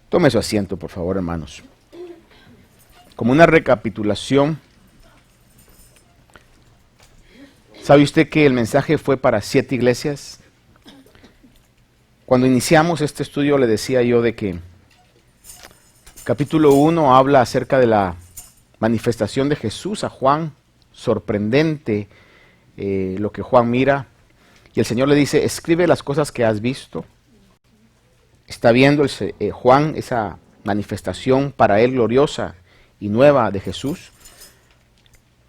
Tome su asiento, por favor, hermanos. Como una recapitulación, ¿sabe usted que el mensaje fue para 7 iglesias? Cuando iniciamos este estudio le decía yo de que capítulo 1 habla acerca de la manifestación de Jesús a Juan, sorprendente lo que Juan mira, y el Señor le dice, escribe las cosas que has visto. Está viendo Juan esa manifestación para él gloriosa y nueva de Jesús.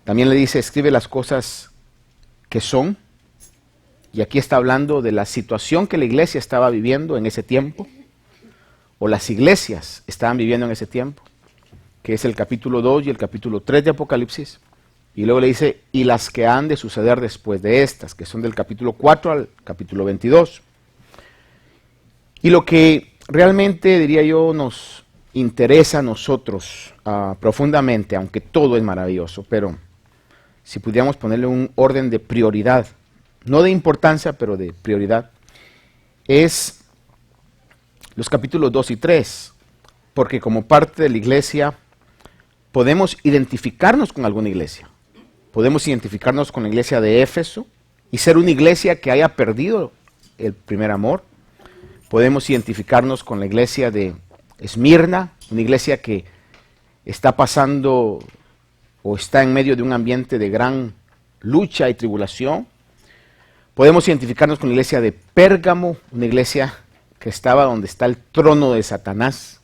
También le dice, escribe las cosas que son, y aquí está hablando de la situación que la iglesia estaba viviendo en ese tiempo, o las iglesias estaban viviendo en ese tiempo, que es el capítulo 2 y el capítulo 3 de Apocalipsis, y luego le dice, y las que han de suceder después de estas, que son del capítulo 4 al capítulo 22. Y lo que realmente, diría yo, nos interesa a nosotros profundamente, aunque todo es maravilloso, pero si pudiéramos ponerle un orden de prioridad, no de importancia, pero de prioridad, es los capítulos 2 y 3, porque como parte de la iglesia podemos identificarnos con alguna iglesia. Podemos identificarnos con la iglesia de Éfeso y ser una iglesia que haya perdido el primer amor. Podemos identificarnos con la iglesia de Esmirna, una iglesia que está pasando o está en medio de un ambiente de gran lucha y tribulación. Podemos identificarnos con la iglesia de Pérgamo, una iglesia que estaba donde está el trono de Satanás,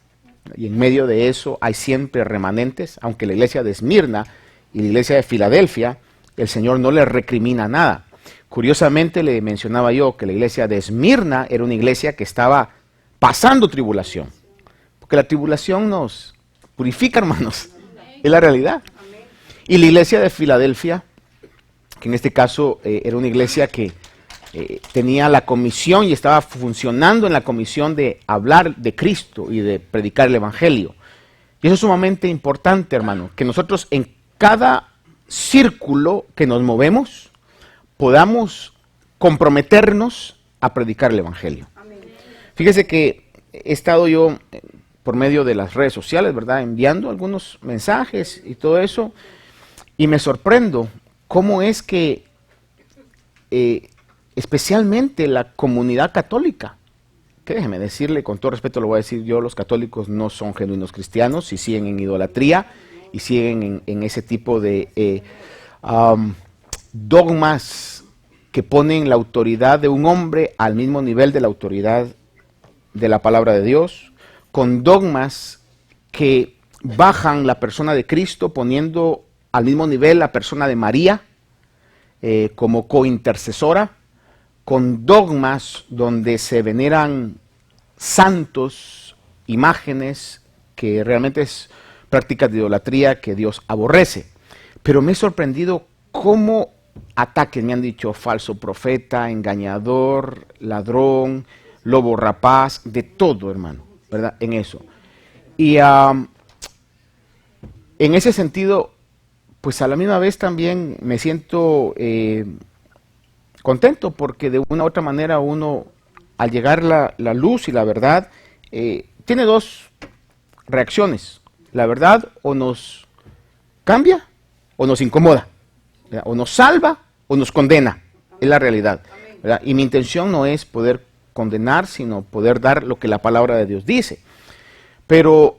y en medio de eso hay siempre remanentes, aunque la iglesia de Esmirna y la iglesia de Filadelfia, el Señor no le recrimina nada. Curiosamente le mencionaba yo que la iglesia de Esmirna era una iglesia que estaba pasando tribulación, porque la tribulación nos purifica, hermanos, es la realidad. Y la iglesia de Filadelfia, que en este caso era una iglesia que tenía la comisión y estaba funcionando en la comisión de hablar de Cristo y de predicar el Evangelio. Y eso es sumamente importante, hermano, que nosotros en cada círculo que nos movemos podamos comprometernos a predicar el Evangelio. Amén. Fíjese que he estado yo por medio de las redes sociales, ¿verdad?, enviando algunos mensajes y todo eso, y me sorprendo cómo es que especialmente la comunidad católica, que déjeme decirle, con todo respeto lo voy a decir yo, los católicos no son genuinos cristianos y siguen en idolatría y siguen en ese tipo de dogmas que ponen la autoridad de un hombre al mismo nivel de la autoridad de la palabra de Dios, con dogmas que bajan la persona de Cristo poniendo al mismo nivel la persona de María como cointercesora, con dogmas donde se veneran santos, imágenes, que realmente es prácticas de idolatría que Dios aborrece. Pero me he sorprendido cómo ataques me han dicho falso profeta, engañador, ladrón, lobo rapaz, de todo, hermano, ¿verdad? En eso. Y en ese sentido, pues a la misma vez también me siento contento porque de una u otra manera uno, al llegar la luz y la verdad, tiene 2 reacciones. La verdad o nos cambia o nos incomoda, ¿verdad? O nos salva o nos condena, es la realidad, ¿verdad? Y mi intención no es poder condenar, sino poder dar lo que la palabra de Dios dice. Pero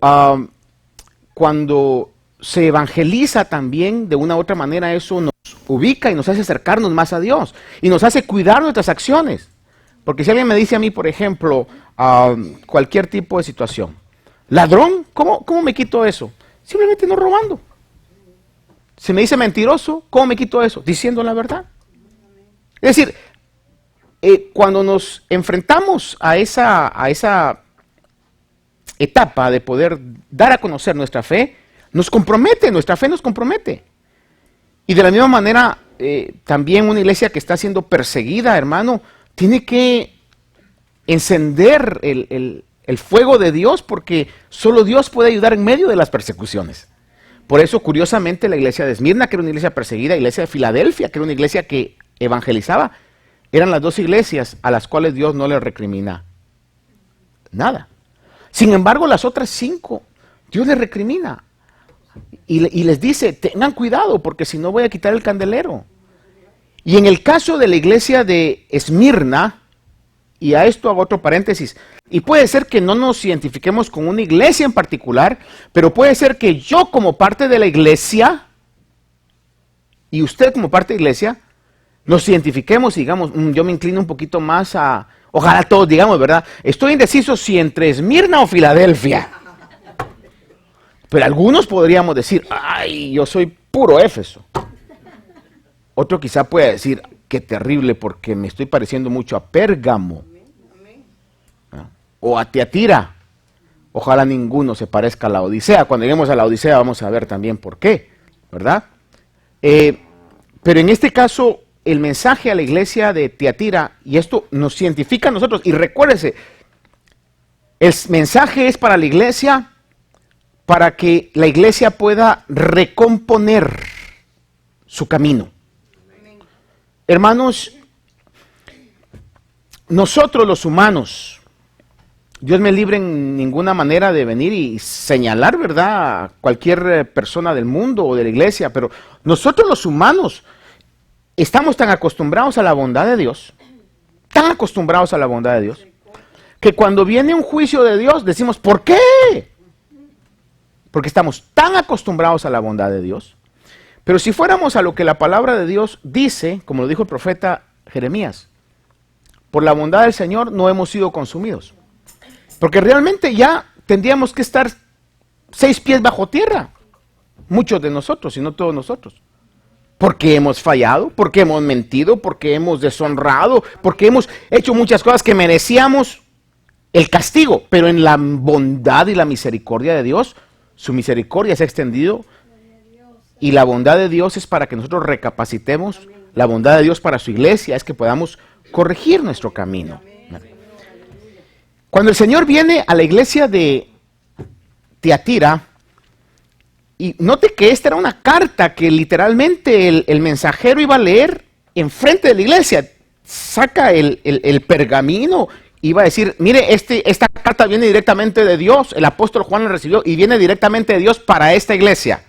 cuando se evangeliza también, de una u otra manera, eso nos ubica y nos hace acercarnos más a Dios y nos hace cuidar nuestras acciones. Porque si alguien me dice a mí, por ejemplo, cualquier tipo de situación, ladrón, ¿cómo me quito eso? Simplemente no robando. Se me dice mentiroso, ¿cómo me quito eso? Diciendo la verdad. Es decir, cuando nos enfrentamos a esa etapa de poder dar a conocer nuestra fe, nos compromete, nuestra fe nos compromete. Y de la misma manera, también una iglesia que está siendo perseguida, hermano, tiene que encender el fuego de Dios, porque solo Dios puede ayudar en medio de las persecuciones. Por eso, curiosamente, la iglesia de Esmirna, que era una iglesia perseguida, la iglesia de Filadelfia, que era una iglesia que evangelizaba, eran las 2 iglesias a las cuales Dios no les recrimina nada. Sin embargo, las otras 5, Dios les recrimina y les dice, tengan cuidado porque si no voy a quitar el candelero. Y en el caso de la iglesia de Esmirna, y a esto hago otro paréntesis, y puede ser que no nos identifiquemos con una iglesia en particular, pero puede ser que yo como parte de la iglesia y usted como parte de la iglesia nos identifiquemos y digamos, yo me inclino un poquito más a, ojalá todos digamos, ¿verdad? Estoy indeciso si entre Esmirna o Filadelfia. Pero algunos podríamos decir, ay, yo soy puro Éfeso. Otro quizá pueda decir, qué terrible porque me estoy pareciendo mucho a Pérgamo. O a Tiatira. Ojalá ninguno se parezca a la Odisea. Cuando lleguemos a la Odisea vamos a ver también por qué, ¿verdad? Pero en este caso, el mensaje a la iglesia de Tiatira, y esto nos identifica a nosotros, y recuérdese, el mensaje es para la iglesia, para que la iglesia pueda recomponer su camino. Hermanos, nosotros los humanos, Dios me libre en ninguna manera de venir y señalar, ¿verdad?, a cualquier persona del mundo o de la iglesia, pero nosotros los humanos estamos tan acostumbrados a la bondad de Dios, tan acostumbrados a la bondad de Dios, que cuando viene un juicio de Dios decimos, ¿por qué? Porque estamos tan acostumbrados a la bondad de Dios. Pero si fuéramos a lo que la palabra de Dios dice, como lo dijo el profeta Jeremías, por la bondad del Señor no hemos sido consumidos. Porque realmente ya tendríamos que estar 6 pies bajo tierra. Muchos de nosotros, y no todos nosotros. Porque hemos fallado, porque hemos mentido, porque hemos deshonrado, porque hemos hecho muchas cosas que merecíamos el castigo. Pero en la bondad y la misericordia de Dios, su misericordia se ha extendido. Y la bondad de Dios es para que nosotros recapacitemos. La bondad de Dios para su iglesia es que podamos corregir nuestro camino. Cuando el Señor viene a la iglesia de Tiatira, y note que esta era una carta que literalmente el mensajero iba a leer enfrente de la iglesia. Saca el pergamino, iba a decir, mire, esta carta viene directamente de Dios. El apóstol Juan la recibió y viene directamente de Dios para esta iglesia.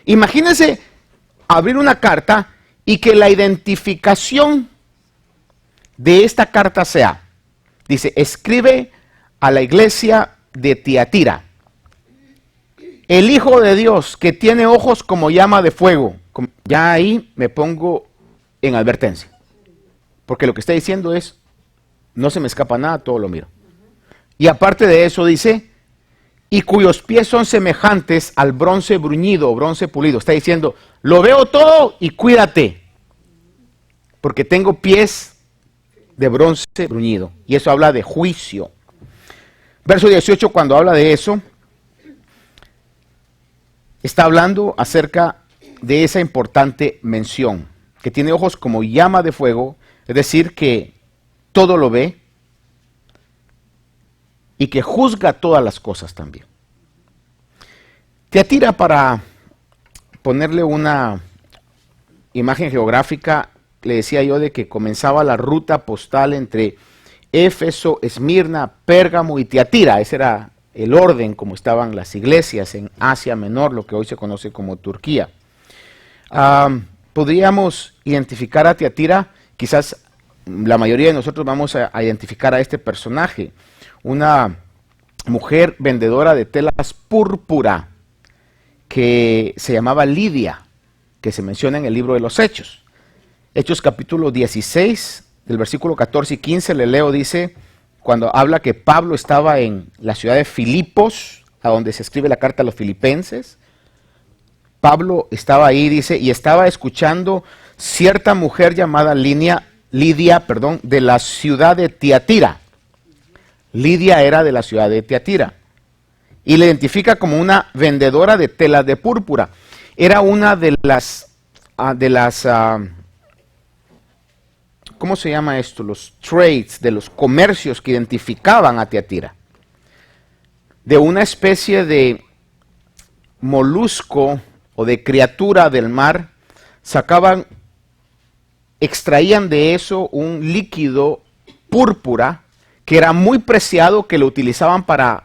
Imagínense abrir una carta y que la identificación de esta carta sea, dice, escribe a la iglesia de Tiatira, el Hijo de Dios que tiene ojos como llama de fuego. Ya ahí me pongo en advertencia, porque lo que está diciendo es, no se me escapa nada, todo lo miro. Y aparte de eso dice, y cuyos pies son semejantes al bronce bruñido o bronce pulido. Está diciendo, lo veo todo y cuídate, porque tengo pies de bronce bruñido. Y eso habla de juicio. Verso 18, cuando habla de eso, está hablando acerca de esa importante mención, que tiene ojos como llama de fuego, es decir, que todo lo ve, y que juzga todas las cosas también. Tiatira, para ponerle una imagen geográfica, le decía yo de que comenzaba la ruta postal entre Éfeso, Esmirna, Pérgamo y Tiatira. Ese era el orden como estaban las iglesias en Asia Menor, lo que hoy se conoce como Turquía. Podríamos identificar a Tiatira, quizás la mayoría de nosotros vamos a identificar a este personaje, una mujer vendedora de telas púrpura que se llamaba Lidia, que se menciona en el libro de los Hechos. Hechos capítulo 16, del versículo 14 y 15, le leo, dice, cuando habla que Pablo estaba en la ciudad de Filipos, a donde se escribe la carta a los filipenses. Pablo estaba ahí, dice, y estaba escuchando cierta mujer llamada Lidia, de la ciudad de Tiatira. Lidia era de la ciudad de Tiatira. Y le identifica como una vendedora de telas de púrpura. Era una de las ¿cómo se llama esto? Los trades, de los comercios que identificaban a Tiatira. De una especie de molusco o de criatura del mar, extraían de eso un líquido púrpura que era muy preciado, que lo utilizaban para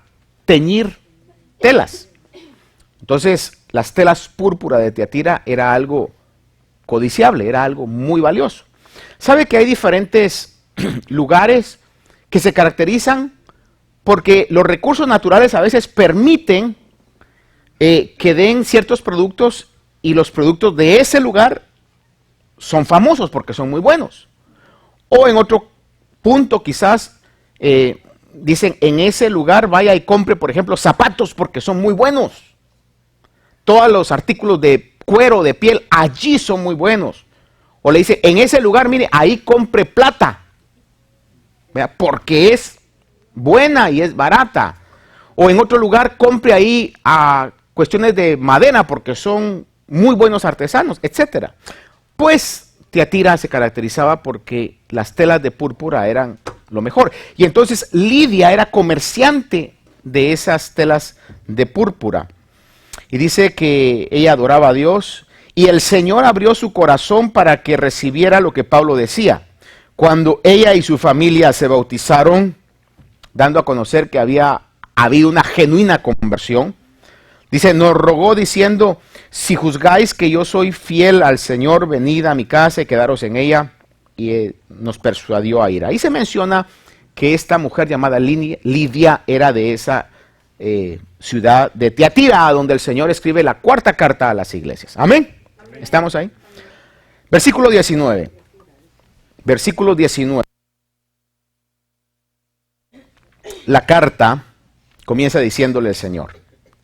teñir telas. Entonces, las telas púrpura de Tiatira era algo codiciable, era algo muy valioso. ¿Sabe que hay diferentes lugares que se caracterizan porque los recursos naturales a veces permiten que den ciertos productos y los productos de ese lugar son famosos porque son muy buenos? O en otro punto quizás dicen, en ese lugar vaya y compre, por ejemplo, zapatos porque son muy buenos. Todos los artículos de cuero, de piel, allí son muy buenos. O le dice, en ese lugar, mire, ahí compre plata, ¿verdad? Porque es buena y es barata. O en otro lugar compre ahí a cuestiones de madera porque son muy buenos artesanos, etcétera. Pues Tiatira se caracterizaba porque las telas de púrpura eran lo mejor. Y entonces Lidia era comerciante de esas telas de púrpura. Y dice que ella adoraba a Dios y el Señor abrió su corazón para que recibiera lo que Pablo decía. Cuando ella y su familia se bautizaron, dando a conocer que había habido una genuina conversión, dice, nos rogó diciendo, si juzgáis que yo soy fiel al Señor, venid a mi casa y quedaros en ella. Y nos persuadió a ir. Ahí se menciona que esta mujer llamada Lidia era de esa ciudad de Tiatira, donde el Señor escribe la cuarta carta a las iglesias. Amén. Amén. ¿Estamos ahí? Versículo 19. Versículo 19. La carta comienza diciéndole el Señor.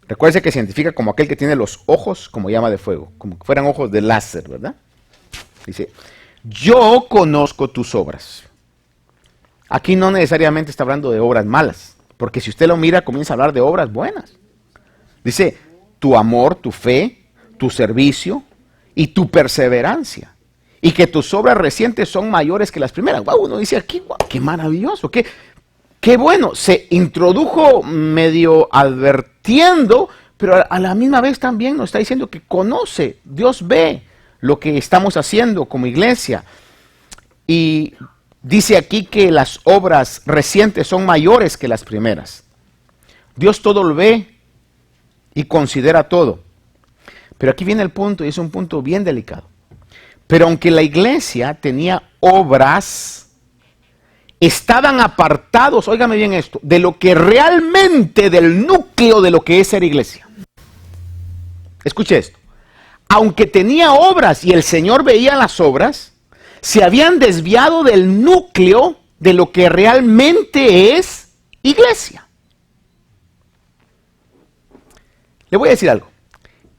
Recuerde que se identifica como aquel que tiene los ojos como llama de fuego, como que fueran ojos de láser, ¿verdad? Dice, yo conozco tus obras. Aquí no necesariamente está hablando de obras malas, porque si usted lo mira, comienza a hablar de obras buenas. Dice, tu amor, tu fe, tu servicio y tu perseverancia. Y que tus obras recientes son mayores que las primeras. Wow, uno dice aquí, wow, qué maravilloso, qué bueno. Se introdujo medio advirtiendo, pero a la misma vez también nos está diciendo que conoce, Dios ve lo que estamos haciendo como iglesia. Y dice aquí que las obras recientes son mayores que las primeras. Dios todo lo ve y considera todo. Pero aquí viene el punto, y es un punto bien delicado. Pero aunque la iglesia tenía obras, estaban apartados, óigame bien esto, de lo que realmente, del núcleo de lo que es ser iglesia. Escuche esto. Aunque tenía obras y el Señor veía las obras, se habían desviado del núcleo de lo que realmente es iglesia. Le voy a decir algo.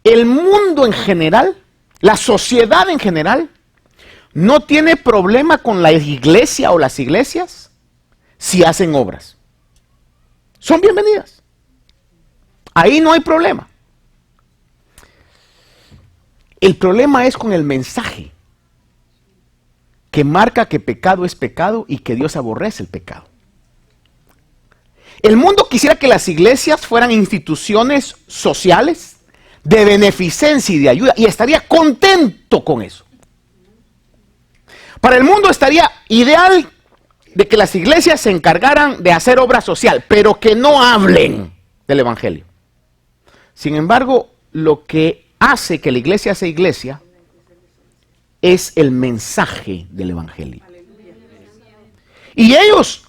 El mundo en general, la sociedad en general, no tiene problema con la iglesia o las iglesias si hacen obras. Son bienvenidas. Ahí no hay problema. El problema es con el mensaje que marca que pecado es pecado y que Dios aborrece el pecado. El mundo quisiera que las iglesias fueran instituciones sociales de beneficencia y de ayuda y estaría contento con eso. Para el mundo estaría ideal de que las iglesias se encargaran de hacer obra social, pero que no hablen del evangelio. Sin embargo, lo que hace que la iglesia sea iglesia es el mensaje del evangelio. Y ellos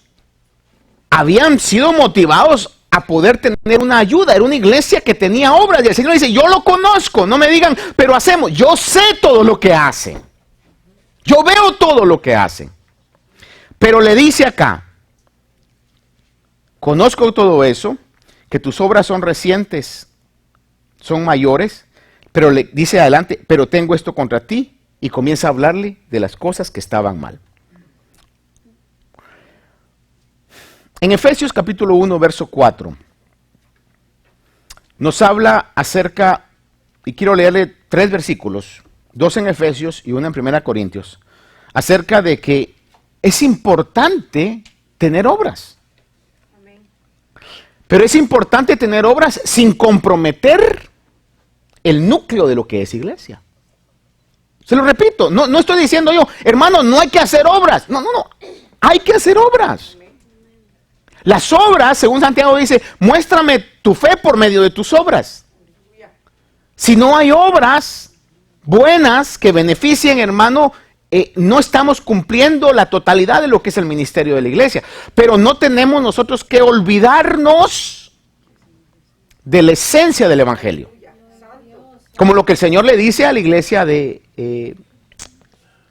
habían sido motivados a poder tener una ayuda. Era una iglesia que tenía obras y el Señor dice, yo lo conozco, no me digan, pero hacemos, yo sé todo lo que hacen. Yo veo todo lo que hacen. Pero le dice acá, conozco todo eso, que tus obras son recientes, son mayores, pero le dice adelante, pero tengo esto contra ti, y comienza a hablarle de las cosas que estaban mal. En Efesios capítulo 1, verso 4, nos habla acerca, y quiero leerle 3 versículos, 2 en Efesios y 1 en 1 Corintios, acerca de que es importante tener obras. Pero es importante tener obras sin comprometer el núcleo de lo que es iglesia. Se lo repito, no estoy diciendo yo, hermano, no hay que hacer obras. No, hay que hacer obras. Las obras, según Santiago dice, muéstrame tu fe por medio de tus obras. Si no hay obras buenas que beneficien, hermano, no estamos cumpliendo la totalidad de lo que es el ministerio de la iglesia. Pero no tenemos nosotros que olvidarnos de la esencia del evangelio. Como lo que el Señor le dice a la iglesia de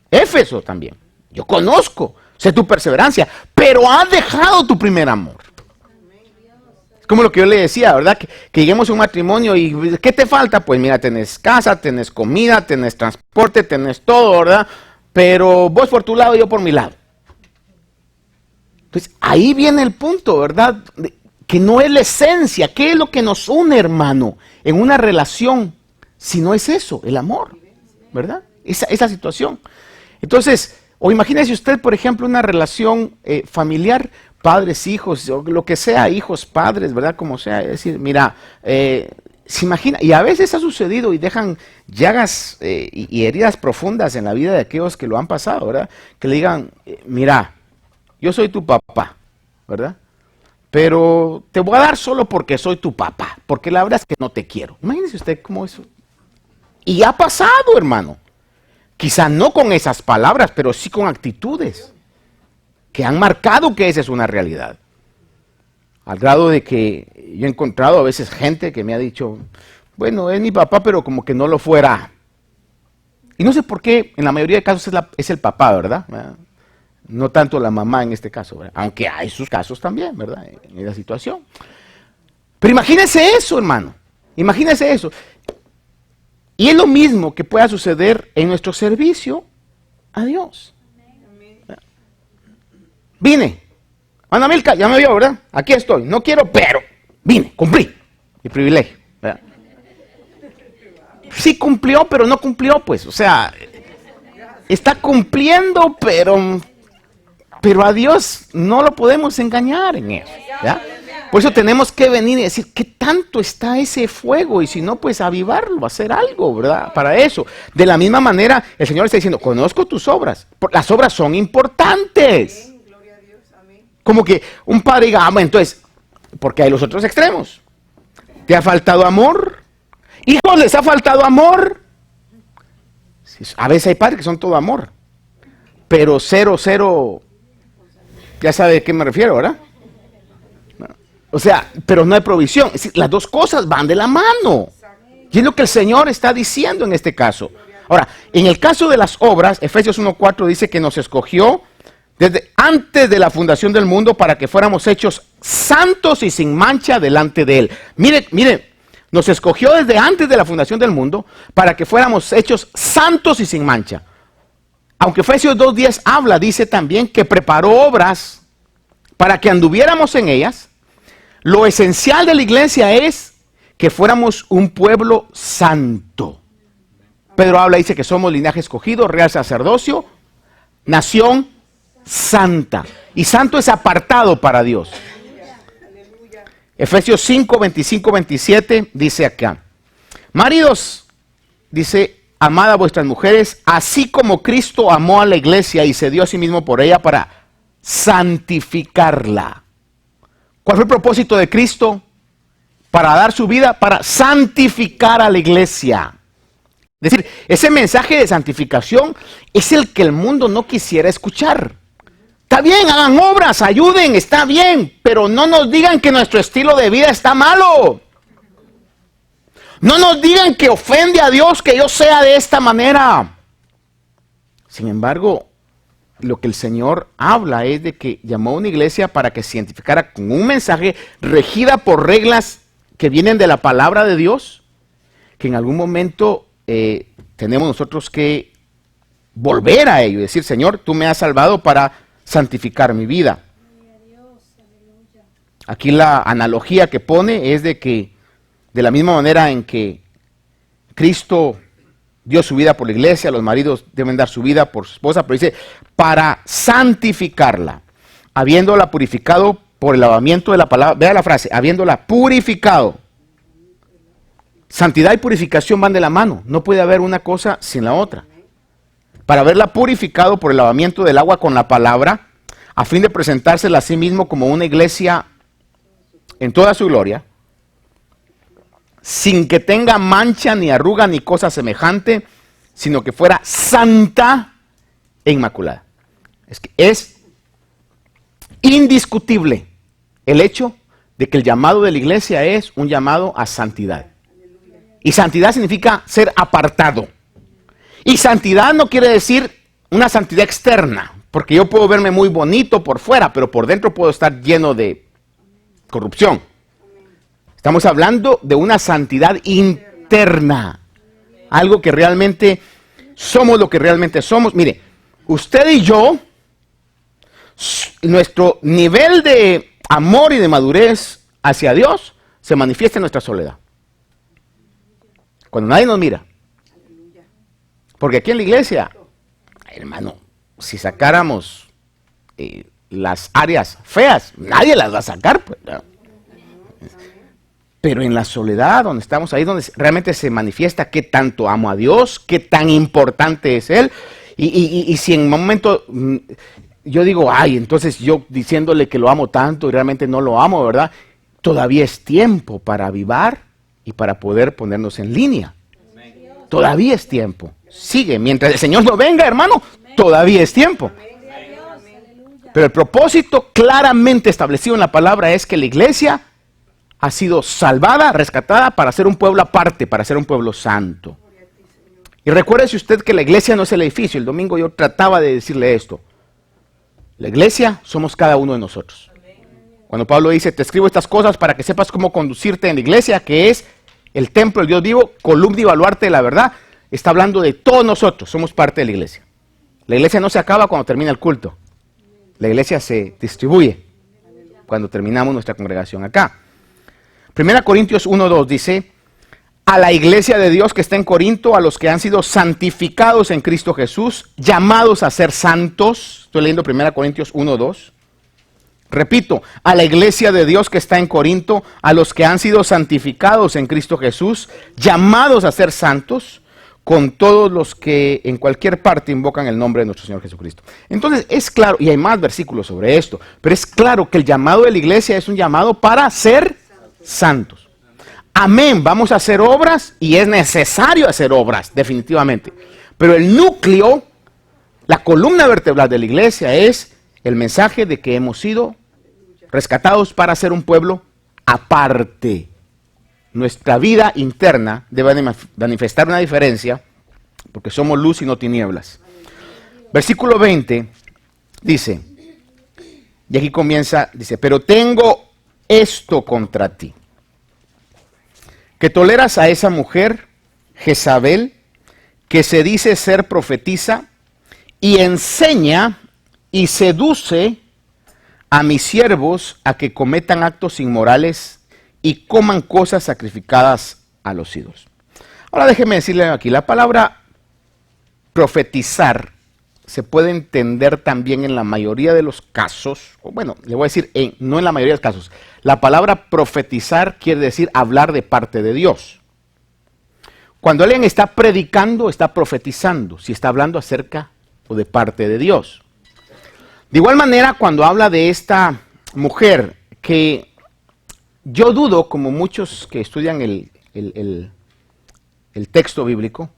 Éfeso también. Yo conozco, sé tu perseverancia, pero has dejado tu primer amor. Es como lo que yo le decía, ¿verdad? Que lleguemos a un matrimonio y ¿qué te falta? Pues mira, tenés casa, tenés comida, tenés transporte, tenés todo, ¿verdad? Pero vos por tu lado y yo por mi lado. Entonces, ahí viene el punto, ¿verdad? Que no es la esencia. ¿Qué es lo que nos une, hermano, en una relación? Si no es eso, el amor, ¿verdad? Esa situación. Entonces, o imagínese usted, por ejemplo, una relación familiar, padres, hijos, o lo que sea, hijos, padres, ¿verdad? Como sea, es decir, mira, se imagina, y a veces ha sucedido y dejan llagas y heridas profundas en la vida de aquellos que lo han pasado, ¿verdad? Que le digan, mira, yo soy tu papá, ¿verdad? Pero te voy a dar solo porque soy tu papá, porque la verdad es que no te quiero. Imagínese usted cómo eso. Y ha pasado, hermano. Quizá no con esas palabras, pero sí con actitudes que han marcado que esa es una realidad. Al grado de que yo he encontrado a veces gente que me ha dicho, bueno, es mi papá, pero como que no lo fuera. Y no sé por qué, en la mayoría de casos es el papá, ¿verdad? No tanto la mamá en este caso, ¿verdad? Aunque hay sus casos también, ¿verdad? En esa situación. Pero imagínese eso, hermano. Imagínese eso. Y es lo mismo que pueda suceder en nuestro servicio a Dios. Vine. Ana Milka, ya me vio, ¿verdad? Aquí estoy. No quiero, pero vine, cumplí mi privilegio, ¿verdad? Sí cumplió, pero no cumplió, pues. O sea, está cumpliendo, pero a Dios no lo podemos engañar en eso, ¿ya? Por eso tenemos que venir y decir, ¿qué tanto está ese fuego? Y si no, pues avivarlo, hacer algo, ¿verdad? Para eso. De la misma manera, el Señor está diciendo, conozco tus obras. Las obras son importantes. Como que un padre diga, bueno, entonces, porque hay los otros extremos. ¿Te ha faltado amor? ¿Hijos les ha faltado amor? A veces hay padres que son todo amor. Pero 0, ya sabe a qué me refiero, ¿verdad? O sea, pero no hay provisión. Es decir, las dos cosas van de la mano. Y es lo que el Señor está diciendo en este caso. Ahora, en el caso de las obras, Efesios 1:4 dice que nos escogió desde antes de la fundación del mundo para que fuéramos hechos santos y sin mancha delante de Él. Mire, nos escogió desde antes de la fundación del mundo para que fuéramos hechos santos y sin mancha. Aunque Efesios 2:10 habla, dice también que preparó obras para que anduviéramos en ellas. Lo esencial de la iglesia es que fuéramos un pueblo santo. Pedro habla, dice que somos linaje escogido, real sacerdocio, nación santa. Y santo es apartado para Dios. Efesios 5, 25, 27 dice acá. Maridos, dice, amad a vuestras mujeres, así como Cristo amó a la iglesia y se dio a sí mismo por ella para santificarla. ¿Cuál fue el propósito de Cristo? Para dar su vida, para santificar a la iglesia. Es decir, ese mensaje de santificación es el que el mundo no quisiera escuchar. Está bien, hagan obras, ayuden, está bien, pero no nos digan que nuestro estilo de vida está malo. No nos digan que ofende a Dios que yo sea de esta manera. Sin embargo, lo que el Señor habla es de que llamó a una iglesia para que se identificara con un mensaje regida por reglas que vienen de la palabra de Dios, que en algún momento tenemos nosotros que volver a ello y decir, Señor, tú me has salvado para santificar mi vida. Aquí la analogía que pone es de que de la misma manera en que Cristo dio su vida por la iglesia, los maridos deben dar su vida por su esposa, pero dice, para santificarla, habiéndola purificado por el lavamiento de la palabra. Vea la frase, habiéndola purificado. Santidad y purificación van de la mano, no puede haber una cosa sin la otra. Para haberla purificado por el lavamiento del agua con la palabra, a fin de presentársela a sí mismo como una iglesia en toda su gloria, sin que tenga mancha, ni arruga, ni cosa semejante, sino que fuera santa e inmaculada. Es que es indiscutible el hecho de que el llamado de la iglesia es un llamado a santidad. Y santidad significa ser apartado. Y santidad no quiere decir una santidad externa, porque yo puedo verme muy bonito por fuera, pero por dentro puedo estar lleno de corrupción. Estamos hablando de una santidad interna, algo que realmente somos lo que realmente somos. Mire, usted y yo, nuestro nivel de amor y de madurez hacia Dios se manifiesta en nuestra soledad. Cuando nadie nos mira. Porque aquí en la iglesia, hermano, si sacáramos las áreas feas, nadie las va a sacar, pues, ¿no? Pero en la soledad, donde estamos ahí, donde realmente se manifiesta qué tanto amo a Dios, qué tan importante es Él. Y si en un momento yo digo, ay, entonces yo diciéndole que lo amo tanto y realmente no lo amo, ¿verdad? Todavía es tiempo para avivar y para poder ponernos en línea. Todavía es tiempo. Sigue, mientras el Señor no venga, hermano, todavía es tiempo. Pero el propósito claramente establecido en la palabra es que la iglesia ha sido salvada, rescatada para ser un pueblo aparte, para ser un pueblo santo. Y recuérdese usted que la iglesia no es el edificio. El domingo yo trataba de decirle esto. La iglesia somos cada uno de nosotros. Cuando Pablo dice, te escribo estas cosas para que sepas cómo conducirte en la iglesia, que es el templo del Dios vivo, columna y baluarte de la verdad, está hablando de todos nosotros, somos parte de la iglesia. La iglesia no se acaba cuando termina el culto. La iglesia se distribuye cuando terminamos nuestra congregación acá. 1 Corintios 1:2 dice, a la iglesia de Dios que está en Corinto, a los que han sido santificados en Cristo Jesús, llamados a ser santos. Estoy leyendo 1 Corintios 1:2. Repito, a la iglesia de Dios que está en Corinto, a los que han sido santificados en Cristo Jesús, llamados a ser santos, con todos los que en cualquier parte invocan el nombre de nuestro Señor Jesucristo. Entonces es claro, y hay más versículos sobre esto, pero es claro que el llamado de la iglesia es un llamado para ser santos. Amén, vamos a hacer obras y es necesario hacer obras, definitivamente. Pero el núcleo, la columna vertebral de la iglesia es el mensaje de que hemos sido rescatados para ser un pueblo aparte. Nuestra vida interna debe manifestar una diferencia porque somos luz y no tinieblas. Versículo 20 dice, y aquí comienza, dice, pero tengo esto contra ti, que toleras a esa mujer, Jezabel, que se dice ser profetisa y enseña y seduce a mis siervos a que cometan actos inmorales y coman cosas sacrificadas a los ídolos. Ahora déjeme decirle aquí, la palabra profetizar se puede entender también en la mayoría de los casos, o bueno, le voy a decir, no en la mayoría de los casos. La palabra profetizar quiere decir hablar de parte de Dios. Cuando alguien está predicando, está profetizando, si está hablando acerca o de parte de Dios. De igual manera, cuando habla de esta mujer, que yo dudo, como muchos que estudian el texto bíblico,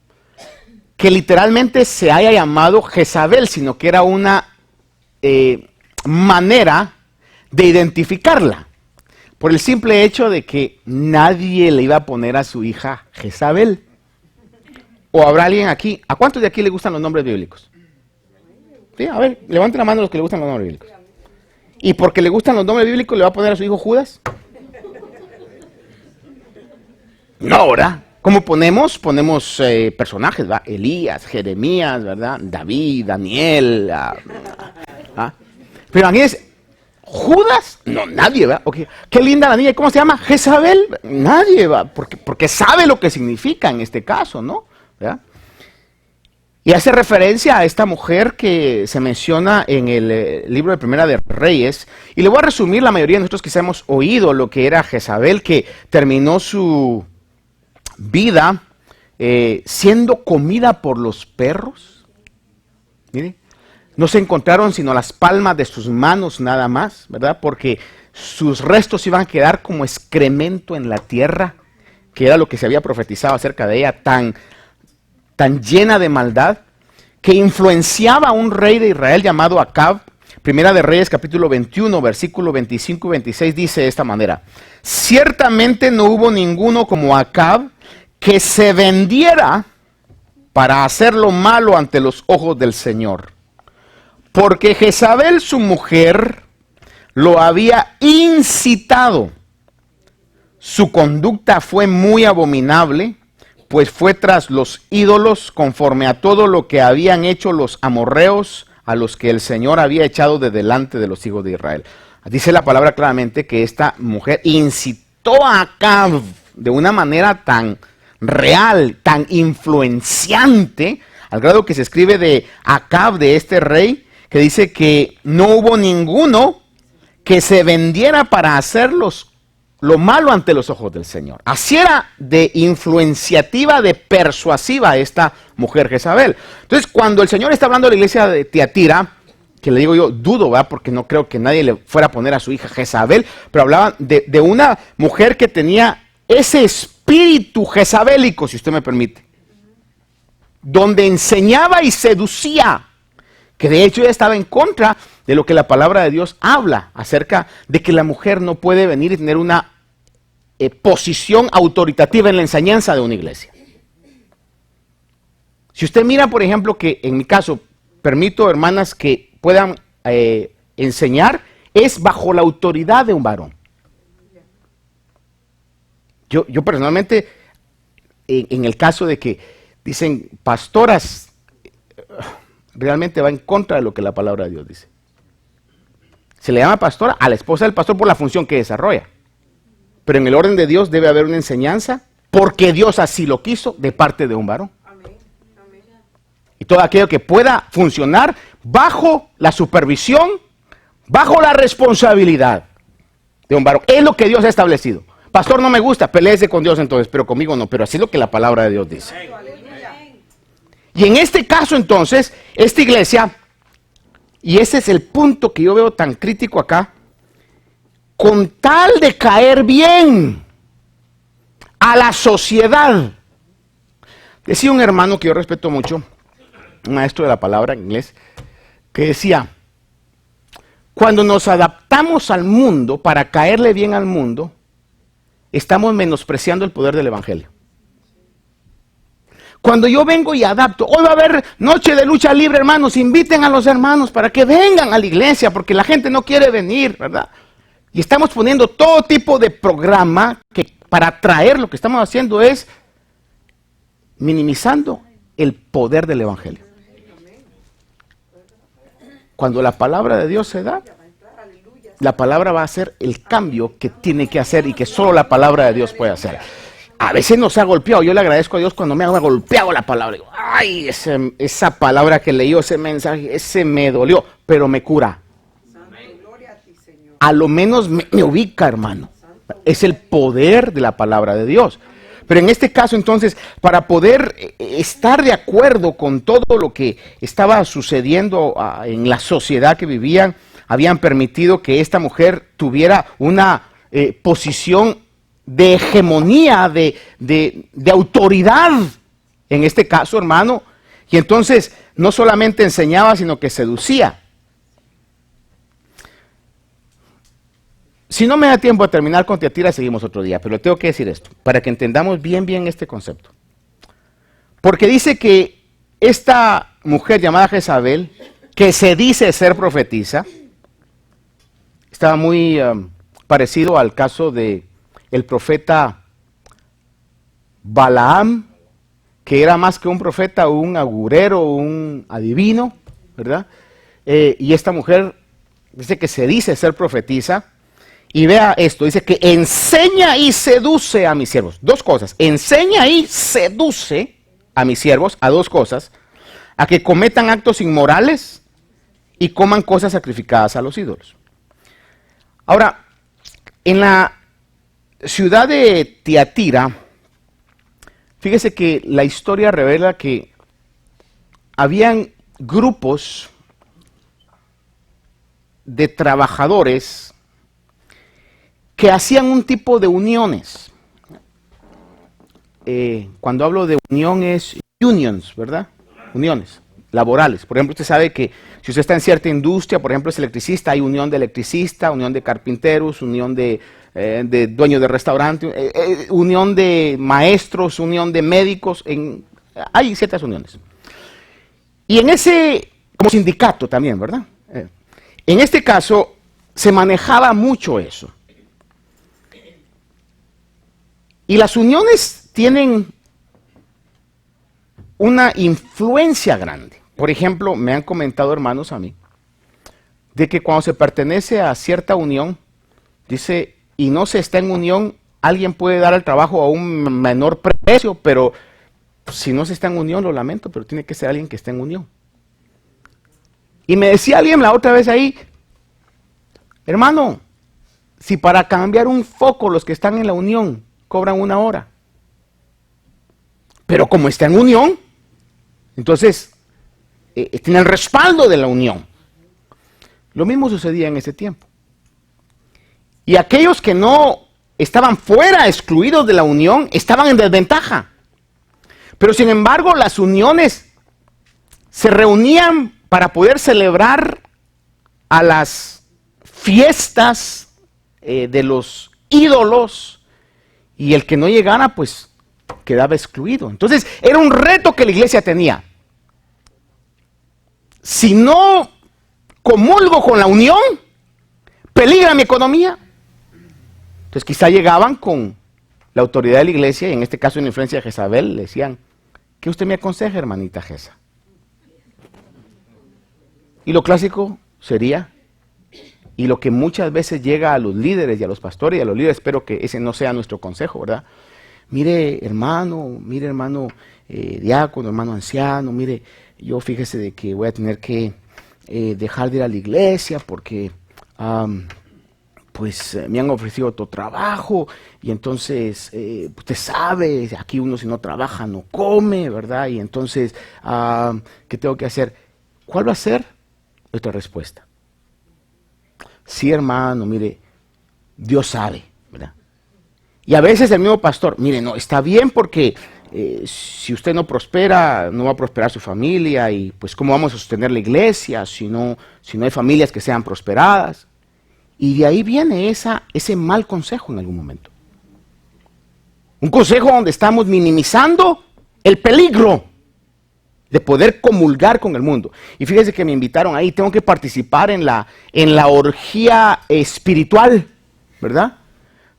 que literalmente se haya llamado Jezabel, sino que era una manera de identificarla, por el simple hecho de que nadie le iba a poner a su hija Jezabel. ¿O habrá alguien aquí? ¿A cuántos de aquí le gustan los nombres bíblicos? Sí, a ver, levanten la mano los que le gustan los nombres bíblicos. ¿Y porque le gustan los nombres bíblicos le va a poner a su hijo Judas? No, ¿verdad? ¿Cómo ponemos? Ponemos personajes, ¿verdad? Elías, Jeremías, ¿verdad? David, Daniel. Pero aquí es Judas, no, nadie, ¿verdad? Okay. Qué linda la niña, ¿cómo se llama? Jezabel, nadie, ¿verdad? Porque sabe lo que significa en este caso, ¿no? ¿Verdad? Y hace referencia a esta mujer que se menciona en el libro de Primera de Reyes. Y le voy a resumir, la mayoría de nosotros quizá hemos oído lo que era Jezabel, que terminó su vida siendo comida por los perros. Mire, No se encontraron sino las palmas de sus manos nada más, ¿verdad? Porque sus restos iban a quedar como excremento en la tierra, que era lo que se había profetizado acerca de ella, tan llena de maldad, que influenciaba a un rey de Israel llamado Acab. Primera de Reyes, capítulo 21, versículo 25 y 26, dice de esta manera: ciertamente no hubo ninguno como Acab que se vendiera para hacer lo malo ante los ojos del Señor, porque Jezabel, su mujer, lo había incitado. Su conducta fue muy abominable, pues fue tras los ídolos conforme a todo lo que habían hecho los amorreos, a los que el Señor había echado de delante de los hijos de Israel. Dice la palabra claramente que esta mujer incitó a Acab de una manera tan real, tan influenciante, al grado que se escribe de Acab, de este rey, que dice que no hubo ninguno que se vendiera para hacer lo malo ante los ojos del Señor. Así era de influenciativa, de persuasiva esta mujer Jezabel. Entonces, cuando el Señor está hablando de la iglesia de Tiatira, que le digo yo, dudo, ¿verdad? Porque no creo que nadie le fuera a poner a su hija Jezabel, pero hablaban de una mujer que tenía ese espíritu jezabélico, si usted me permite, donde enseñaba y seducía, que de hecho ella estaba en contra de lo que la palabra de Dios habla acerca de que la mujer no puede venir y tener una posición autoritativa en la enseñanza de una iglesia. Si usted mira, por ejemplo, que en mi caso permito, hermanas, que puedan enseñar, es bajo la autoridad de un varón. Yo personalmente, en el caso de que dicen pastoras, realmente va en contra de lo que la palabra de Dios dice. Se le llama pastora a la esposa del pastor por la función que desarrolla. Pero en el orden de Dios debe haber una enseñanza, porque Dios así lo quiso, de parte de un varón. Y todo aquello que pueda funcionar bajo la supervisión, bajo la responsabilidad de un varón. Es lo que Dios ha establecido. Pastor, no me gusta, peleese con Dios entonces, pero conmigo no. Pero así es lo que la palabra de Dios dice. Y en este caso entonces, esta iglesia, y ese es el punto que yo veo tan crítico acá, con tal de caer bien a la sociedad. Decía un hermano que yo respeto mucho, un maestro de la palabra en inglés, que decía: cuando nos adaptamos al mundo para caerle bien al mundo, estamos menospreciando el poder del evangelio. Cuando yo vengo y adapto, hoy va a haber noche de lucha libre, hermanos, inviten a los hermanos para que vengan a la iglesia, porque la gente no quiere venir, ¿verdad? Y estamos poniendo todo tipo de programa que para atraer, lo que estamos haciendo es minimizando el poder del evangelio. Cuando la palabra de Dios se da, la palabra va a hacer el cambio que tiene que hacer y que solo la palabra de Dios puede hacer. A veces nos ha golpeado. Yo le agradezco a Dios cuando me ha golpeado la palabra. Digo, ay, esa palabra que leyó, ese mensaje, ese me dolió, pero me cura. A lo menos me ubica, hermano. Es el poder de la palabra de Dios. Pero en este caso, entonces, para poder estar de acuerdo con todo lo que estaba sucediendo en la sociedad que vivían, habían permitido que esta mujer tuviera una posición de hegemonía, de autoridad, en este caso, hermano. Y entonces, no solamente enseñaba, sino que seducía. Si no me da tiempo a terminar con Tiatira, seguimos otro día, pero le tengo que decir esto, para que entendamos bien este concepto. Porque dice que esta mujer llamada Jezabel, que se dice ser profetisa, estaba muy parecido al caso de el profeta Balaam, que era más que un profeta, un agurero, un adivino, ¿verdad? Y esta mujer dice que se dice ser profetisa. Y vea esto, dice que enseña y seduce a mis siervos. Dos cosas, enseña y seduce a mis siervos a dos cosas: a que cometan actos inmorales y coman cosas sacrificadas a los ídolos. Ahora, en la ciudad de Tiatira, fíjese que la historia revela que habían grupos de trabajadores que hacían un tipo de uniones. Cuando hablo de unión es unions, ¿verdad? Uniones laborales. Por ejemplo, usted sabe que si usted está en cierta industria, por ejemplo es electricista, hay unión de electricistas, unión de carpinteros, unión de dueños de restaurante, unión de maestros, unión de médicos, hay ciertas uniones. Y en ese, como sindicato también, ¿verdad? En este caso se manejaba mucho eso. Y las uniones tienen una influencia grande. Por ejemplo, me han comentado hermanos a mí, de que cuando se pertenece a cierta unión, dice, y no se está en unión, alguien puede dar el trabajo a un menor precio, pero si no se está en unión, lo lamento, pero tiene que ser alguien que esté en unión. Y me decía alguien la otra vez ahí, hermano, si para cambiar un foco los que están en la unión cobran 1 hora, pero como está en unión, entonces tiene el respaldo de la unión. Lo mismo sucedía en ese tiempo. Y aquellos que no estaban fuera, excluidos de la unión, estaban en desventaja. Pero sin embargo, las uniones se reunían para poder celebrar a las fiestas de los ídolos, y el que no llegara, pues, quedaba excluido. Entonces, era un reto que la iglesia tenía. Si no comulgo con la unión, peligra mi economía. Entonces, quizá llegaban con la autoridad de la iglesia, y en este caso en la influencia de Jezabel, le decían, ¿qué usted me aconseja, hermanita Jeza? Y lo clásico sería, y lo que muchas veces llega a los líderes y a los pastores y a los líderes, espero que ese no sea nuestro consejo, ¿verdad? Mire hermano diácono, hermano anciano, mire, yo fíjese de que voy a tener que dejar de ir a la iglesia porque me han ofrecido otro trabajo y entonces usted sabe, aquí uno si no trabaja no come, ¿verdad? Y entonces, ¿qué tengo que hacer? ¿Cuál va a ser nuestra respuesta? Sí, hermano, mire, Dios sabe, ¿verdad? Y a veces el mismo pastor, mire, no, está bien porque si usted no prospera, no va a prosperar su familia y pues ¿cómo vamos a sostener la iglesia si no hay familias que sean prosperadas? Y de ahí viene ese mal consejo en algún momento. Un consejo donde estamos minimizando el peligro de poder comulgar con el mundo. Y fíjese que me invitaron ahí, tengo que participar en la orgía espiritual, ¿verdad?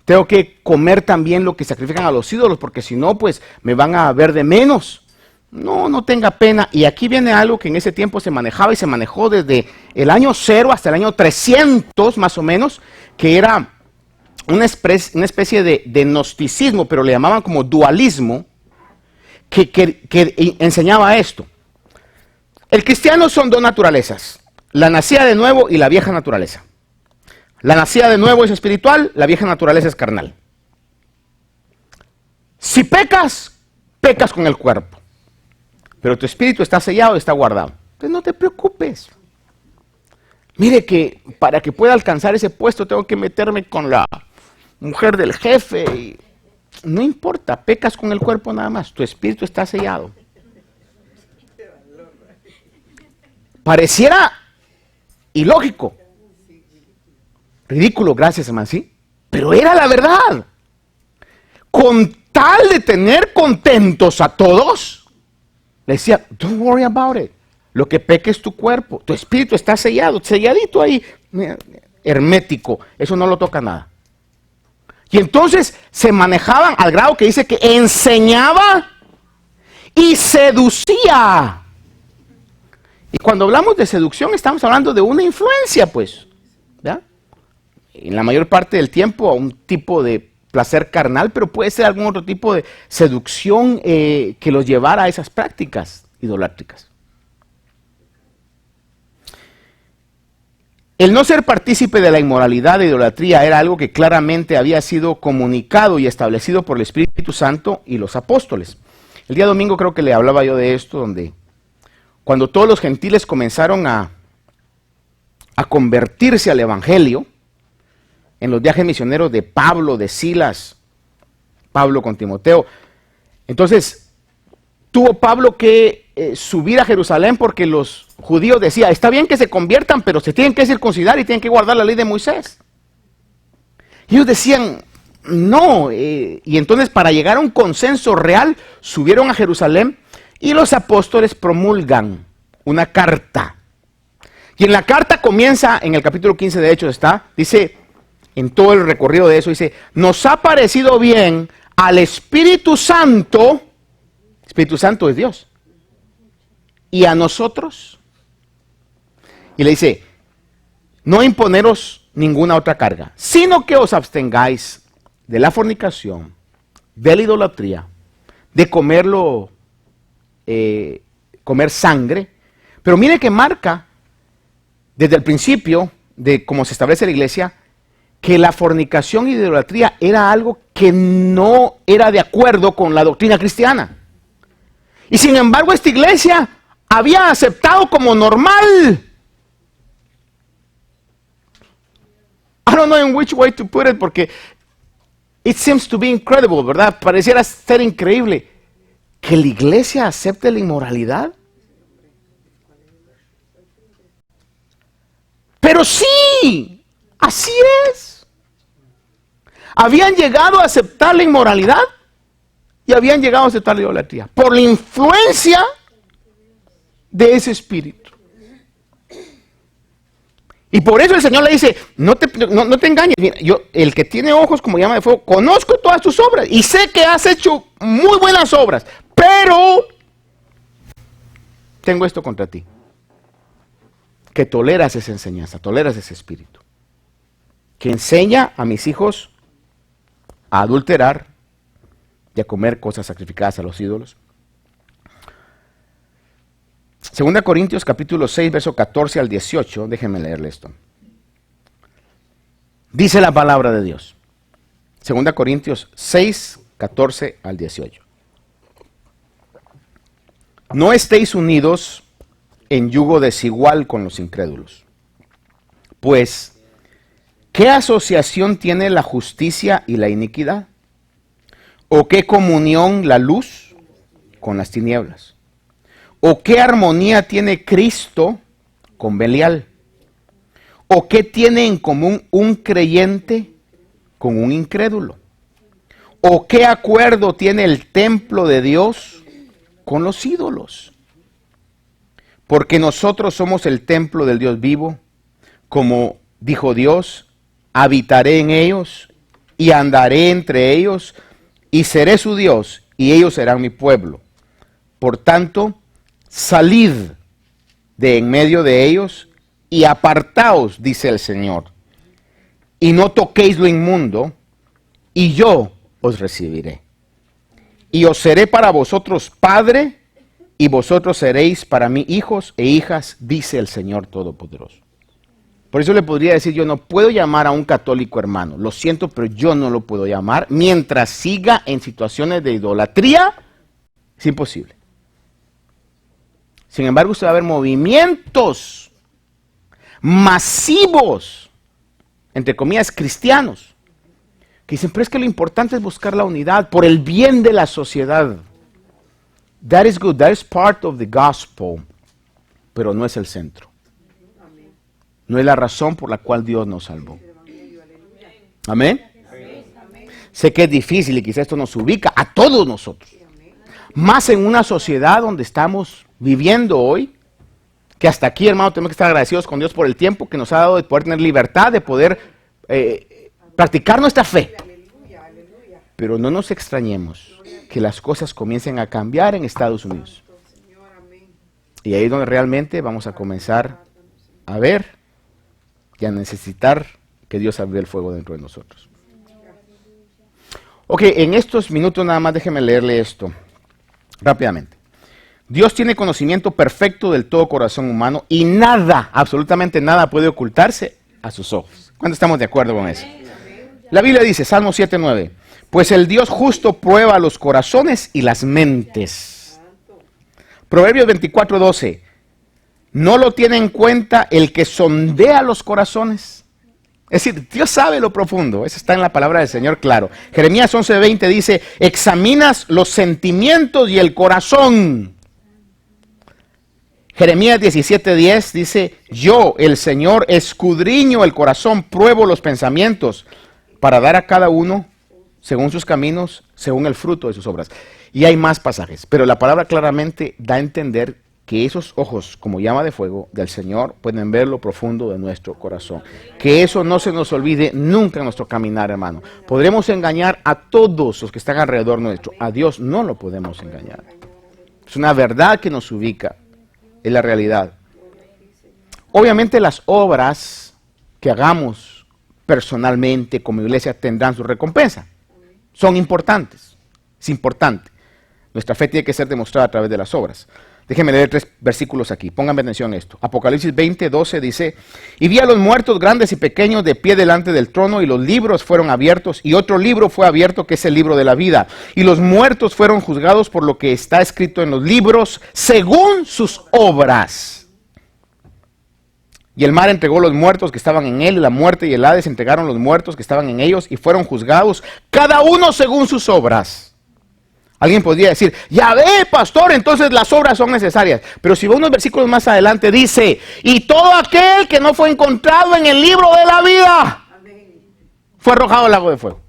Tengo que comer también lo que sacrifican a los ídolos, porque si no, pues me van a ver de menos. No tenga pena. Y aquí viene algo que en ese tiempo se manejaba y se manejó desde el año 0 hasta el año 300 más o menos, que era una especie de gnosticismo, pero le llamaban como dualismo, que enseñaba esto. El cristiano son 2 naturalezas, la nacida de nuevo y la vieja naturaleza. La nacida de nuevo es espiritual, la vieja naturaleza es carnal. Si pecas, pecas con el cuerpo, pero tu espíritu está sellado y está guardado. Entonces no te preocupes. Mire que para que pueda alcanzar ese puesto tengo que meterme con la mujer del jefe y no importa, pecas con el cuerpo nada más, tu espíritu está sellado. Pareciera ilógico, ridículo, gracias hermano, sí, pero era la verdad. Con tal de tener contentos a todos, le decía, don't worry about it, lo que peca es tu cuerpo, tu espíritu está sellado, selladito ahí, hermético, eso no lo toca nada. Y entonces se manejaban al grado que dice que enseñaba y seducía. Y cuando hablamos de seducción estamos hablando de una influencia, pues, ¿ya? En la mayor parte del tiempo a un tipo de placer carnal, pero puede ser algún otro tipo de seducción que los llevara a esas prácticas idolátricas. El no ser partícipe de la inmoralidad e idolatría era algo que claramente había sido comunicado y establecido por el Espíritu Santo y los apóstoles. El día domingo creo que le hablaba yo de esto, donde cuando todos los gentiles comenzaron a a convertirse al evangelio en los viajes misioneros de Pablo, de Silas, Pablo con Timoteo. Entonces, tuvo Pablo que subir a Jerusalén porque los judíos decían, está bien que se conviertan, pero se tienen que circuncidar y tienen que guardar la ley de Moisés. Y ellos decían, no, y entonces para llegar a un consenso real, subieron a Jerusalén y los apóstoles promulgan una carta. Y en la carta comienza, en el capítulo 15 de Hechos está, dice, en todo el recorrido de eso, dice, nos ha parecido bien al Espíritu Santo es Dios, y a nosotros, y le dice, no imponeros ninguna otra carga, sino que os abstengáis de la fornicación, de la idolatría, de comer sangre. Pero mire que marca desde el principio de cómo se establece la iglesia, que la fornicación y la idolatría era algo que no era de acuerdo con la doctrina cristiana. Y sin embargo esta iglesia había aceptado como normal. I don't know in which way to put it, porque it seems to be incredible, ¿verdad? Pareciera ser increíble que la iglesia acepte la inmoralidad. Pero sí, así es. Habían llegado a aceptar la inmoralidad y habían llegado a aceptar la idolatría por la influencia de ese espíritu. Y por eso el Señor le dice, no te engañes. Mira, yo, el que tiene ojos como llama de fuego, conozco todas tus obras y sé que has hecho muy buenas obras, pero tengo esto contra ti, que toleras esa enseñanza, toleras ese espíritu, que enseña a mis hijos a adulterar y a comer cosas sacrificadas a los ídolos. 2 Corintios capítulo 6, verso 14 al 18, déjenme leerle esto. Dice la palabra de Dios. 2 Corintios 6, 14 al 18. No estéis unidos en yugo desigual con los incrédulos. Pues, ¿qué asociación tiene la justicia y la iniquidad? ¿O qué comunión la luz con las tinieblas? ¿O qué armonía tiene Cristo con Belial? ¿O qué tiene en común un creyente con un incrédulo? ¿O qué acuerdo tiene el templo de Dios con los ídolos? Porque nosotros somos el templo del Dios vivo, como dijo Dios, habitaré en ellos y andaré entre ellos y seré su Dios y ellos serán mi pueblo. Por tanto, salid de en medio de ellos y apartaos, dice el Señor, y no toquéis lo inmundo, y yo os recibiré. Y os seré para vosotros padre, y vosotros seréis para mí hijos e hijas, dice el Señor Todopoderoso. Por eso le podría decir, yo no puedo llamar a un católico hermano, lo siento, pero yo no lo puedo llamar, mientras siga en situaciones de idolatría, es imposible. Sin embargo, usted va a ver movimientos masivos, entre comillas, cristianos, que dicen, pero es que lo importante es buscar la unidad por el bien de la sociedad. That is good, that is part of the gospel, pero no es el centro. No es la razón por la cual Dios nos salvó. Amén. Sé que es difícil y quizás esto nos ubica a todos nosotros. Más en una sociedad donde estamos viviendo hoy, que hasta aquí, hermano, tenemos que estar agradecidos con Dios por el tiempo que nos ha dado de poder tener libertad, de poder practicar nuestra fe. Pero no nos extrañemos que las cosas comiencen a cambiar en Estados Unidos. Y ahí es donde realmente vamos a comenzar a ver y a necesitar que Dios abra el fuego dentro de nosotros. Ok, en estos minutos nada más déjeme leerle esto rápidamente. Dios tiene conocimiento perfecto del todo corazón humano y nada, absolutamente nada puede ocultarse a sus ojos. ¿Cuántos estamos de acuerdo con eso? La Biblia dice, Salmo 7:9, pues el Dios justo prueba los corazones y las mentes. Proverbios 24:12, ¿No lo tiene en cuenta el que sondea los corazones? Es decir, Dios sabe lo profundo. Eso está en la palabra del Señor, claro. Jeremías 11:20 dice, examinas los sentimientos y el corazón. Jeremías 17:10 dice, yo, el Señor, escudriño el corazón, pruebo los pensamientos, para dar a cada uno según sus caminos, según el fruto de sus obras. Y hay más pasajes, pero la palabra claramente da a entender que esos ojos, como llama de fuego del Señor, pueden ver lo profundo de nuestro corazón. Que eso no se nos olvide nunca en nuestro caminar, hermano. Podremos engañar a todos los que están alrededor nuestro. A Dios no lo podemos engañar. Es una verdad que nos ubica. Es la realidad. Obviamente las obras que hagamos personalmente como iglesia tendrán su recompensa. Son importantes. Es importante. Nuestra fe tiene que ser demostrada a través de las obras. Déjenme leer 3 versículos aquí, pónganme atención a esto. Apocalipsis 20:12 dice, y vi a los muertos grandes y pequeños de pie delante del trono, y los libros fueron abiertos, y otro libro fue abierto, que es el libro de la vida. Y los muertos fueron juzgados por lo que está escrito en los libros, según sus obras. Y el mar entregó los muertos que estaban en él, y la muerte y el Hades entregaron los muertos que estaban en ellos, y fueron juzgados, cada uno según sus obras. Alguien podría decir, ya ve, pastor, entonces las obras son necesarias. Pero si va unos versículos más adelante, dice, y todo aquel que no fue encontrado en el libro de la vida, fue arrojado al lago de fuego.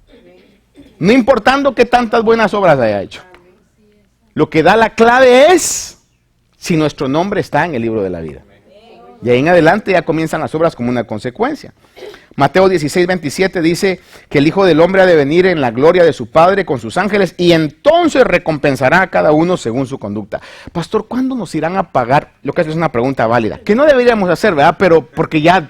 No importando qué tantas buenas obras haya hecho. Lo que da la clave es si nuestro nombre está en el libro de la vida. Y ahí en adelante ya comienzan las obras como una consecuencia. Mateo 16:27 dice que el Hijo del Hombre ha de venir en la gloria de su Padre con sus ángeles y entonces recompensará a cada uno según su conducta. Pastor, ¿cuándo nos irán a pagar? Lo que es una pregunta válida, que no deberíamos hacer, ¿verdad? Pero porque ya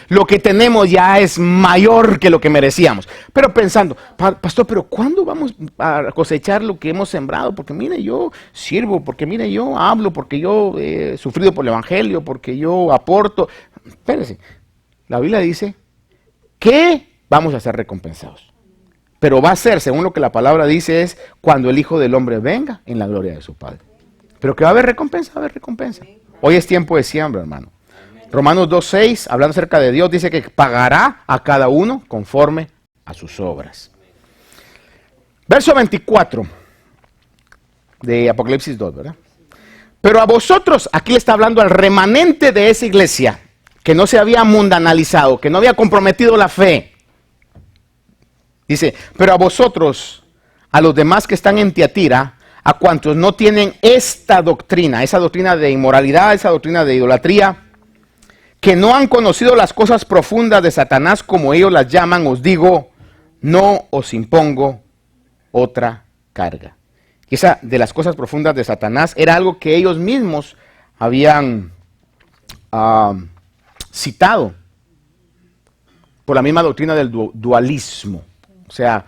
lo que tenemos ya es mayor que lo que merecíamos. Pero pensando, pastor, ¿pero cuándo vamos a cosechar lo que hemos sembrado? Porque mire, yo sirvo, porque mire, yo hablo, porque yo he sufrido por el Evangelio, porque yo aporto. Espérese, la Biblia dice que vamos a ser recompensados. Pero va a ser, según lo que la palabra dice, es cuando el Hijo del Hombre venga en la gloria de su Padre. Pero que va a haber recompensa, va a haber recompensa. Hoy es tiempo de siembra, hermano. Romanos 2:6, hablando acerca de Dios, dice que pagará a cada uno conforme a sus obras. Verso 24 de Apocalipsis 2, ¿verdad? Pero a vosotros, aquí le está hablando al remanente de esa iglesia, que no se había mundanalizado, que no había comprometido la fe. Dice, pero a vosotros, a los demás que están en Tiatira, a cuantos no tienen esta doctrina, esa doctrina de inmoralidad, esa doctrina de idolatría, que no han conocido las cosas profundas de Satanás como ellos las llaman, os digo, no os impongo otra carga. Y esa de las cosas profundas de Satanás era algo que ellos mismos habían citado por la misma doctrina del dualismo. O sea,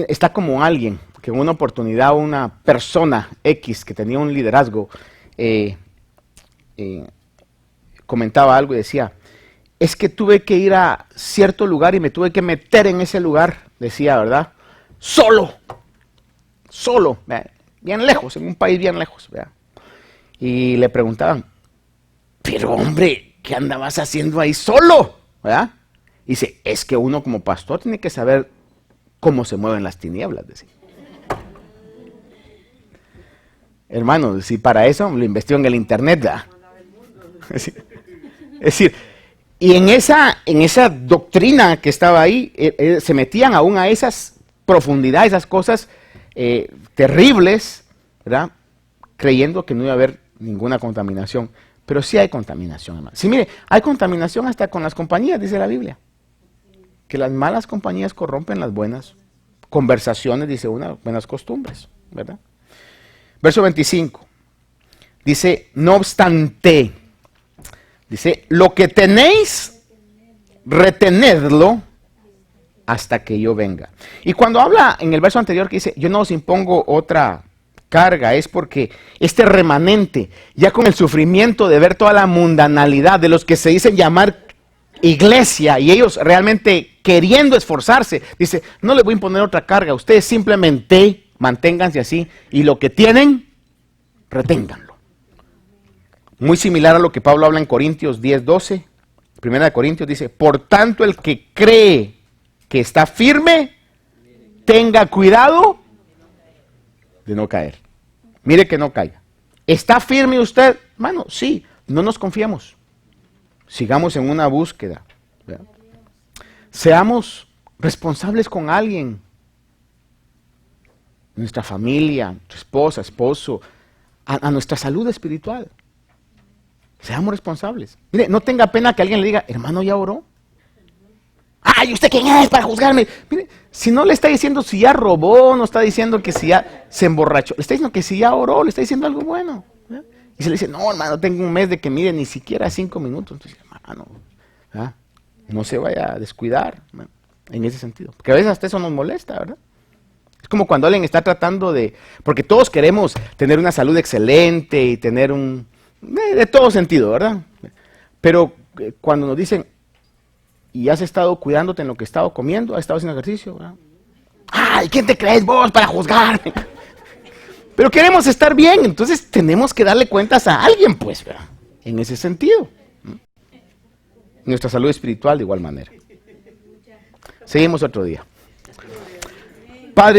está como alguien que en una oportunidad una persona X que tenía un liderazgo comentaba algo y decía, es que tuve que ir a cierto lugar y me tuve que meter en ese lugar, decía, ¿verdad? Solo, bien lejos, en un país bien lejos, ¿verdad? Y le preguntaban, pero hombre, ¿qué andabas haciendo ahí solo? ¿Verdad? Y dice, es que uno como pastor tiene que saber cómo se mueven las tinieblas, decía. Hermano, si para eso lo investigó en el internet, ¿verdad? Es decir, y en esa doctrina que estaba ahí, se metían aún a esas profundidades, esas cosas terribles, ¿verdad? Creyendo que no iba a haber ninguna contaminación. Pero sí hay contaminación, hermano. Sí, mire, hay contaminación hasta con las compañías, dice la Biblia. Que las malas compañías corrompen las buenas conversaciones, dice una, buenas costumbres, ¿verdad? Verso 25. Dice, no obstante, dice, lo que tenéis, retenedlo hasta que yo venga. Y cuando habla en el verso anterior que dice, yo no os impongo otra carga, es porque este remanente, ya con el sufrimiento de ver toda la mundanalidad de los que se dicen llamar iglesia y ellos realmente queriendo esforzarse, dice, no les voy a imponer otra carga, ustedes simplemente manténganse así y lo que tienen, reténganlo. Muy similar a lo que Pablo habla en Corintios 10:12. Primera de Corintios dice, por tanto el que cree que está firme, tenga cuidado de no caer. Mire que no caiga. ¿Está firme usted? Hermano, sí, no nos confiemos. Sigamos en una búsqueda. ¿Verdad? Seamos responsables con alguien. Nuestra familia, tu esposa, esposo, a nuestra salud espiritual. Seamos responsables. Mire, no tenga pena que alguien le diga, hermano, ¿ya oró? ¡Ay, usted quién es para juzgarme! Mire, si no le está diciendo si ya robó, no está diciendo que si ya se emborrachó, le está diciendo que si ya oró, le está diciendo algo bueno. ¿Verdad? Y se le dice, no, hermano, tengo un mes de que mire ni siquiera 5 minutos. Entonces, hermano, ¿verdad? No se vaya a descuidar, ¿verdad? En ese sentido. Porque a veces hasta eso nos molesta, ¿verdad? Es como cuando alguien está tratando de... Porque todos queremos tener una salud excelente y tener un... De todo sentido, ¿verdad? Pero cuando nos dicen, ¿y has estado cuidándote en lo que has estado comiendo? ¿Has estado haciendo ejercicio? ¿Verdad? ¡Ay, quién te crees vos para juzgarme! Pero queremos estar bien, entonces tenemos que darle cuentas a alguien, pues, ¿verdad? En ese sentido. Nuestra salud espiritual de igual manera. Seguimos otro día. Padre